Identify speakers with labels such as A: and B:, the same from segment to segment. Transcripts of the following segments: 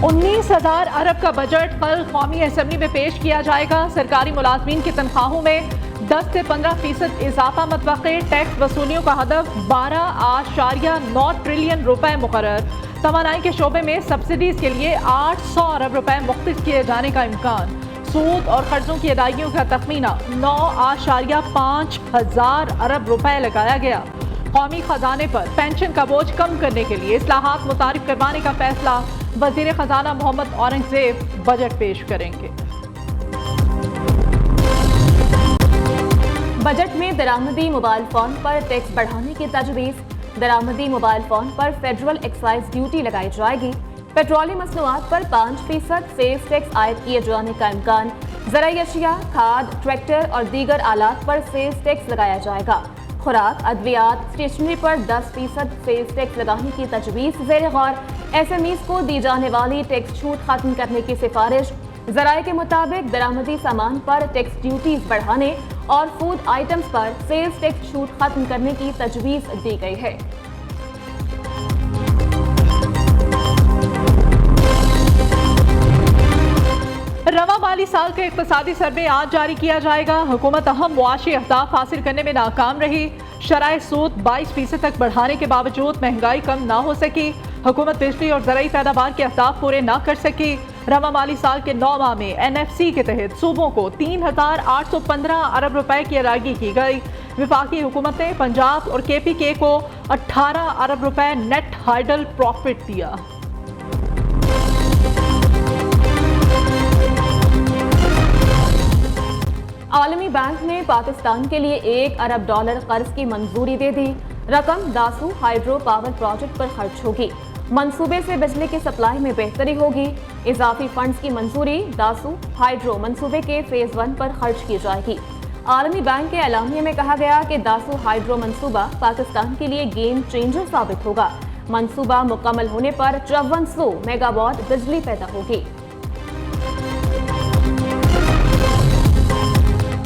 A: 19,000 अरब का बजट कल कौमी असम्बली में पेश किया जाएगा। सरकारी मुलाजमीन की तनख्वाहों में 10 से 15% इजाफा मतवक़्क़े। टैक्स वसूलियों का हदफ 12.9 ट्रिलियन रुपए मुकर्रर। तवानाई के शोबे में सब्सिडीज के लिए 800 अरब रुपए मुख्तस किए जाने का इम्कान। सूद और कर्जों की अदायगियों का तखमीना 9.5 हजार अरब रुपए लगाया गया। कौमी खजाने पर पेंशन का बोझ कम करने के लिए इस्लाहात मुतारिफ करवाने का फैसला। वजीर खजाना मोहम्मद औरंगजेब बजट पेश करेंगे।
B: बजट में दरामदी मोबाइल फोन पर टैक्स बढ़ाने की तजवीज़। दरामदी मोबाइल फोन पर फेडरल एक्साइज ड्यूटी लगाई जाएगी। पेट्रोलियम मसनूआत पर 5% सेल्स टैक्स आयद किए जाने का इम्कान। ज़राई अशिया, खाद, ट्रैक्टर और दीगर आलात पर सेल्स टैक्स लगाया जाएगा। खुराक, अद्वियात, स्टेशनरी पर 10% सेल्स टैक्स लगाने की तजवीज़ ज़ेर गौर। SMEs को दी जाने वाली टैक्स छूट खत्म करने की सिफारिश। ज़राए के मुताबिक दरामदी सामान पर टैक्स ड्यूटीज बढ़ाने और फूड आइटम्स पर सेल्स टैक्स छूट खत्म करने की तजवीज़ दी गई है।
A: रवा माली साल का इक़्तिसादी सर्वे आज जारी किया जाएगा। हुकूमत अहम मुआशी अहदाफ हासिल करने में नाकाम रही। शराय सूद 22% तक बढ़ाने के बावजूद महंगाई कम ना हो सकी। हुकूमत बिजली और ज़राई पैदावार के अहदाफ पूरे ना कर सकी। रवा माली साल के 9 माह में NFC के तहत सूबों को 3,815 अरब रुपए की अदायगी की गई। विफाकी हुकूमत ने पंजाब और KPK को 18 अरब रुपए नेट हाइडल प्रॉफिट दिया।
B: आलमी बैंक ने पाकिस्तान के लिए $1 अरब कर्ज की मंजूरी दे दी। रकम दासू हाइड्रो पावर प्रोजेक्ट पर खर्च होगी। मंसूबे से बिजली की सप्लाई में बेहतरी होगी। इजाफी फंड्स की मंजूरी दासू हाइड्रो मंसूबे के फेज 1 पर खर्च की जाएगी। आलमी बैंक के एलामिया में कहा गया कि दासू हाइड्रो मंसूबा पाकिस्तान के लिए गेम चेंजर साबित होगा। मंसूबा मुकम्मल होने पर 5400 मेगावाट बिजली पैदा होगी।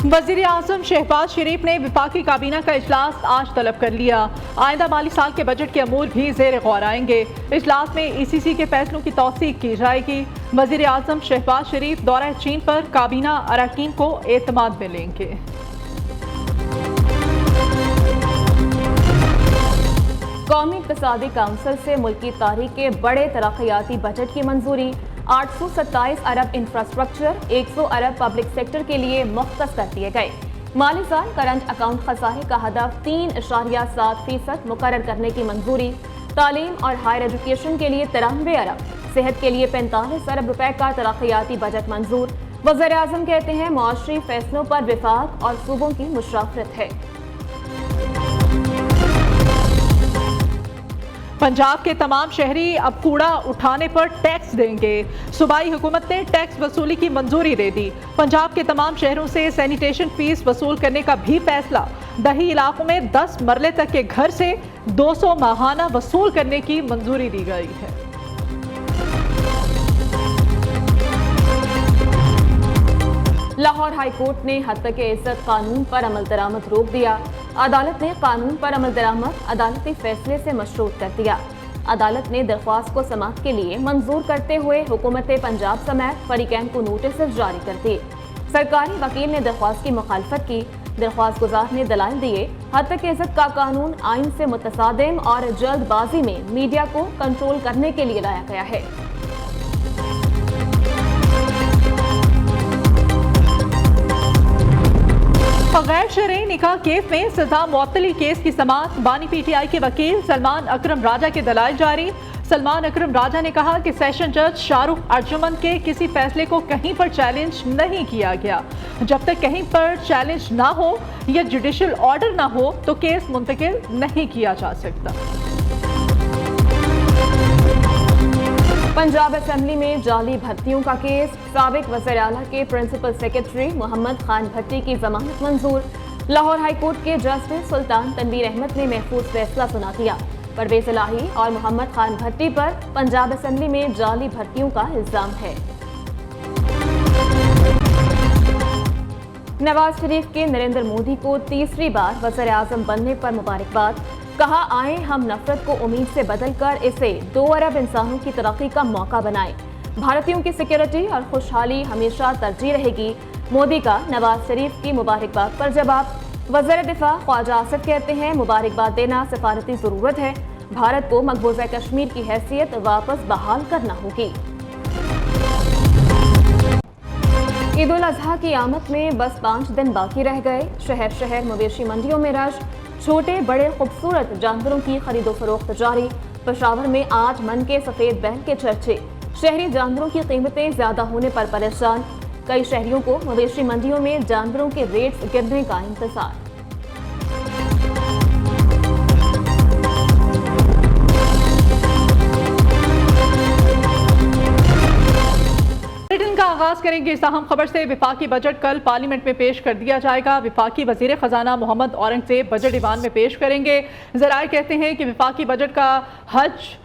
A: वज़ीर आज़म शहबाज शरीफ ने विफाकी काबीना का इजलास आज तलब कर लिया। आइंदा माली साल के बजट के अमूर भी ज़ेर गौर आएंगे। इजलास में ECC के फैसलों की तौसीक की जाएगी। वज़ीर आज़म शहबाज शरीफ दौरा चीन पर काबीना अरकान को एतमाद में लेंगे।
B: कौमी इक़्तिसादी काउंसिल से मुल्की तारीख के बड़े तरक्याती बजट की मंजूरी। 827 अरब इंफ्रास्ट्रक्चर, 100 अरब पब्लिक सेक्टर के लिए मुख्तस कर दिए गए। माली साल करंट अकाउंट खसारे का हदफ 3.7% मुकर्रर करने की मंजूरी। तालीम और हायर एजुकेशन के लिए 93 अरब, सेहत के लिए 45 अरब रुपए का तरक्याती बजट मंजूर। वज़ीर आज़म कहते हैं मुआशरी फैसलों पर विफाक और सूबों की मुशावरत है।
A: पंजाब के तमाम शहरी अब कूड़ा उठाने पर टैक्स देंगे। सूबाई हुकूमत ने टैक्स वसूली की मंजूरी दे दी। पंजाब के तमाम शहरों से सैनिटेशन फीस वसूल करने का भी फैसला। दही इलाकों में 10 मरले तक के घर से 200 माहाना वसूल करने की मंजूरी दी गई है।
B: लाहौर हाई कोर्ट ने हत्या इज्जत कानून पर अमल दरामद रोक दिया। अदालत ने कानून पर अमल दरामद अदालती फैसले से मशरूत कर दिया। अदालत ने दरख्वास्त को समाअत के लिए मंजूर करते हुए हुकूमत पंजाब समेत फरीकैन को नोटिस जारी कर दिए। सरकारी वकील ने दरख्वास्त की मुखालफत की। दरख्वास्त गुजार ने दलाइल दिए। हत्या इज्जत का कानून आइन से मुतसादिम और जल्दबाजी में मीडिया को कंट्रोल करने के लिए लाया गया है।
A: गैर शरई निकाह केस में सजा मुअत्तली केस की समाअत। बानी PTI के वकील सलमान अकरम राजा के दलाइल जारी। सलमान अकरम राजा ने कहा कि सेशन जज शाहरुख अर्जुमन के किसी फैसले को कहीं पर चैलेंज नहीं किया गया। जब तक कहीं पर चैलेंज ना हो या जुडिशियल ऑर्डर ना हो तो केस मुंतकिल नहीं किया जा सकता।
B: पंजाब असेंबली में जाली भर्तियों का केस। साबिक वज़ीर आला के प्रिंसिपल सेक्रेटरी मोहम्मद खान भट्टी की जमानत मंजूर। लाहौर हाई कोर्ट के जस्टिस सुल्तान तनवीर अहमद ने महफूज फैसला सुना दिया। परवेज इलाही और मोहम्मद खान भट्टी पर पंजाब असेंबली में जाली भर्तियों का इल्जाम है। नवाज शरीफ के नरेंद्र मोदी को तीसरी बार वज़ीर आज़म बनने पर मुबारकबाद। कहा आए हम नफरत को उम्मीद से बदल कर इसे 2 अरब इंसानों की तरक्की का मौका बनाएं। भारतीयों की सिक्योरिटी और खुशहाली हमेशा तरजीह रहेगी। मोदी का नवाज शरीफ की मुबारकबाद पर जवाब। वज़ीर दिफा ख्वाजा आसिफ कहते हैं मुबारकबाद देना सफारती ज़रूरत है, भारत को मकबूजा कश्मीर की हैसियत वापस बहाल करना होगी। ईद उल अजहा की आमद में बस 5 दिन बाकी रह गए। शहर शहर मवेशी मंडियों में रश, छोटे बड़े खूबसूरत जानवरों की खरीदो फरोख्त जारी। पेशावर में 8 मन के सफेद बैल के चर्चे। शहरी जानवरों की कीमतें ज्यादा होने पर परेशान। कई शहरियों को मवेशी मंडियों में जानवरों के रेट्स गिरने का इंतजार।
A: बुलेटिन का आगाज करेंगे इस अहम खबर से। विफाकी बजट कल पार्लियामेंट में पेश कर दिया जाएगा। विफाकी वजीर खजाना मोहम्मद औरंगजेब बजट ईवान में पेश करेंगे। ज़राए कहते हैं कि विफाकी बजट का हज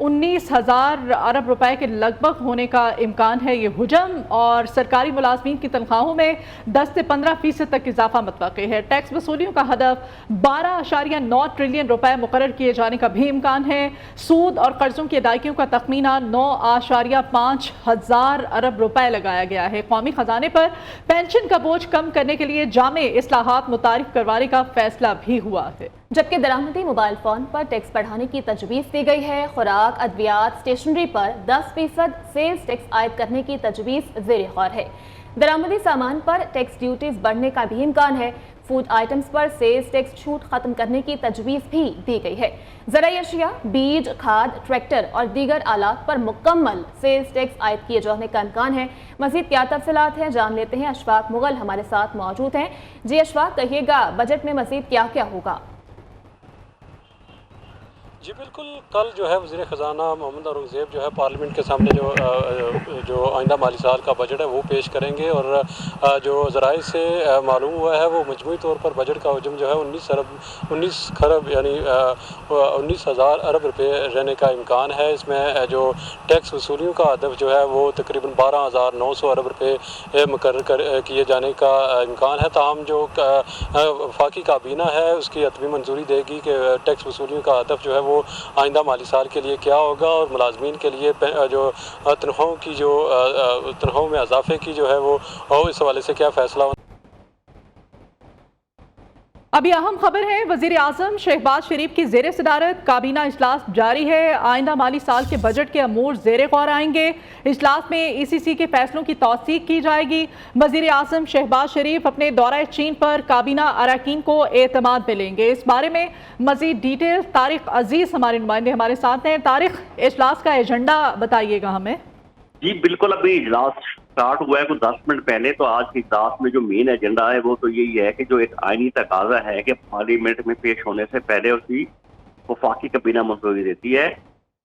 A: 19,000 अरब रुपए के लगभग होने का इम्कान है। ये हुजम और सरकारी मुलाजमीन की तनख्वाहों में 10 से 15% तक इजाफा मतवक़्क़ी है। टैक्स वसूलियों का हदफ 12.9 ट्रिलियन रुपए मुकर्रर किए जाने का भी इम्कान है। सूद और कर्जों की अदायगियों का तखमीना 9.5 हज़ार अरब रुपए लगाया गया है। कौमी खजाने पर पेंशन का बोझ कम करने के लिए जामे इस्लाहात मुतारिफ करवाने का फैसला भी हुआ है।
B: जबकि दरामदी मोबाइल फोन पर टैक्स बढ़ाने की तजवीज़ दी गई है। खुराक, अद्वियात, स्टेशनरी पर 10% सेल्स टैक्स आयद करने की तजवीज़ ज़ेर गौर है। दरामदी सामान पर टैक्स ड्यूटीज बढ़ने का भी इम्कान है। फूड आइटम्स पर सेल्स टैक्स छूट खत्म करने की तजवीज़ भी दी गई है। ज़राई अशिया, बीज, खाद, ट्रैक्टर और दीगर आलात पर मुकम्मल सेल्स टैक्स आयद किए जाने का इम्कान है। मज़ीद क्या तफसीलात हैं जान लेते हैं। अशफाक मुगल हमारे साथ मौजूद हैं। जी अशफाक, कहिएगा बजट में मज़ीद क्या क्या होगा?
C: जी बिल्कुल, कल जो है वज़ीर ख़जाना मोहम्मद औरंगज़ेब जो है पार्लियामेंट के सामने जो आइंदा माली साल का बजट है वो पेश करेंगे। और जो ज़राए से मालूम हुआ है वो मजमूई तौर पर बजट का हजम जो है 19 खरब यानी 19,000 अरब रुपए रहने का इम्कान है। इसमें जो टैक्स वसूलियों का हदफ जो है वो तकरीबन 12,900 अरब रुपये मुकर्रर किए जाने का इम्कान है। ताहम जो वफाकी काबीना है उसकी हतमी मंजूरी देगी कि टैक्स वसूलियों का हदफ जो है वो आइंदा माली साल के लिए क्या होगा और मुलाजमीन के लिए जो तनख्वाहों में इजाफे की जो है वो इस हवाले से क्या फैसला होना।
A: अभी अहम खबर है, वज़ीर आज़म शहबाज शरीफ की ज़ेर सदारत काबीना इजलास जारी है। आइंदा माली साल के बजट के अमूर ज़ेर गौर आएंगे। इजलास में ECC के फैसलों की तौसीक की जाएगी। वज़ीर आज़म शहबाज शरीफ अपने दौरा चीन पर काबीना अरकान को एतमाद में लेंगे। इस बारे में मज़ीद डिटेल तारिक अजीज़ हमारे नुमाइंदे हमारे साथ हैं। तारिक, इजलास का एजेंडा बताइएगा हमें।
D: जी बिल्कुल, अभी इजलास स्टार्ट हुआ है कुछ 10 मिनट पहले। तो आज के इजलास में जो मेन एजेंडा है वो तो यही है कि जो एक आईनी तकाजा है कि पार्लियामेंट में पेश होने से पहले उसकी वफाकी काबीना मंजूरी देती है।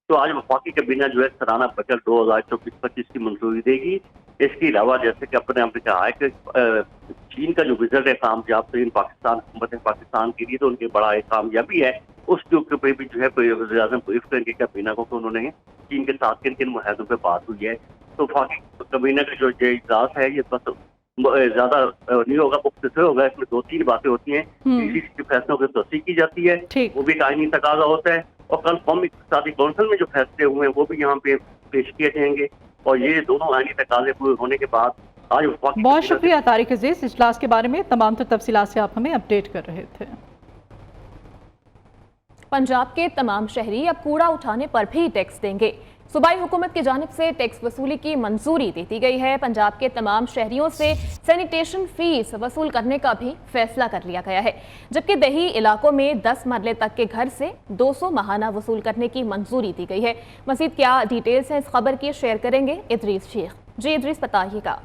D: तो आज वफाकी काबीना जो है सालाना बजट 2024-25 की मंजूरी देगी। इसके अलावा जैसे कि अपने हमने कहा है कि चीन का जो विजिट है कामयाब तरीन हुकूमत पाकिस्तान के लिए, तो उनकी बड़ा एक कामयाबी है। उसके ऊपर भी जो है वज़ीर आज़म ब्रीफ करेंगे काबीना को कि उन्होंने चीन के साथ किन किन मुआहदों पर बात हुई है। तो वफाकी काबीना का जो इजलास है ये बस ज्यादा नहीं होगा, मुख्तसर होगा। इसमें 2-3 बातें होती हैं। ECC फैसलों की तौसीक की जाती है, वो भी आईनी तकाजा होता है। और कल कौमी इक़्तिसादी कौंसिल में जो फैसले हुए हैं वो भी यहाँ पे पेश किए जाएंगे। और ये दोनों आईनी तकाजे पूरे होने के बाद आज
A: बहुत शुक्रिया तारिक अजीज, इजलास के बारे में तमाम तफसीलात से आप हमें अपडेट कर रहे थे।
B: पंजाब के तमाम शहरी अब कूड़ा उठाने पर भी टैक्स देंगे। सूबाई हुकूमत की जानिब से टैक्स वसूली की मंजूरी दे दी गई है। पंजाब के तमाम शहरियों से सैनिटेशन फीस वसूल करने का भी फैसला कर लिया गया है। जबकि दही इलाकों में 10 मरले तक के घर से 200 माहाना वसूल करने की मंजूरी दी गई है। मज़ीद क्या डिटेल्स हैं इस खबर की शेयर करेंगे इदरीस शेख। जी इदरीस, बताइएगा।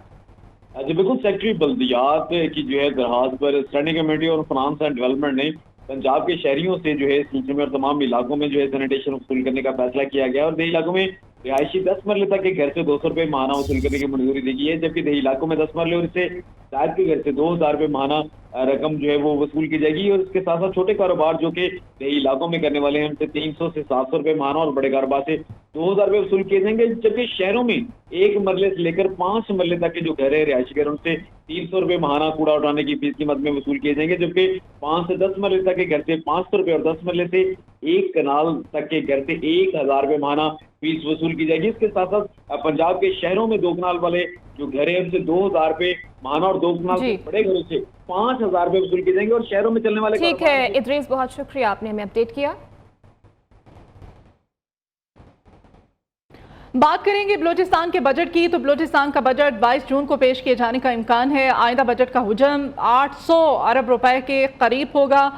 E: जी बिल्कुल, सेक्रेटरी बल्दियात की जो है दरखास्त पर स्टैंडिंग कमेटी और फाइनेंस एंड डेवलपमेंट ने पंजाब के शहरियों से जो है इस सिलसिले में और तमाम इलाकों में जो है सैनिटेशन वसूल करने का फैसला किया गया। और दही इलाकों में रिहायशी 10 मरले तक के घर से 200 रुपये माहाना वसूल करने की मंजूरी दी गई है। जबकि दही इलाकों में 10 मरले और इससे शायद के घर से 2000 रुपये माहाना रकम जो है वो वसूल की जाएगी। और इसके साथ साथ छोटे कारोबार जो कि दही इलाकों में करने वाले हैं उनसे 300 से 700 रुपये माहाना और बड़े कारोबार से 2000 रुपये वसूल किए जाएंगे। जबकि शहरों में 1 मरले से लेकर 5 मरले तक के जो घर है रिहायशी घर उनसे 300 रुपये माहाना कूड़ा उठाने की फीस की मद में वसूल किए जाएंगे। जबकि 5 से 10 मरले तक के घर से 500 रुपये और 10 मरले से 1 कनाल तक के घर से 1000 रुपये माहाना फीस वसूल की जाएगी। इसके साथ साथ पंजाब के शहरों में 2 कनाल वाले जो घर है उनसे 2000 रुपए माहाना और 2 कनाल
B: जी।
E: के बड़े घरों से 5000 रुपए वसूल किए जाएंगे। और शहरों में चलने वाले
B: ठीक है इदरीस, बहुत शुक्रिया, आपने हमें अपडेट किया।
A: बात करेंगे बलूचिस्तान के बजट की, तो बलूचिस्तान का बजट 22 जून को पेश किए जाने का इम्कान है। आइंदा बजट का हुजम 800 अरब रुपए के करीब होगा।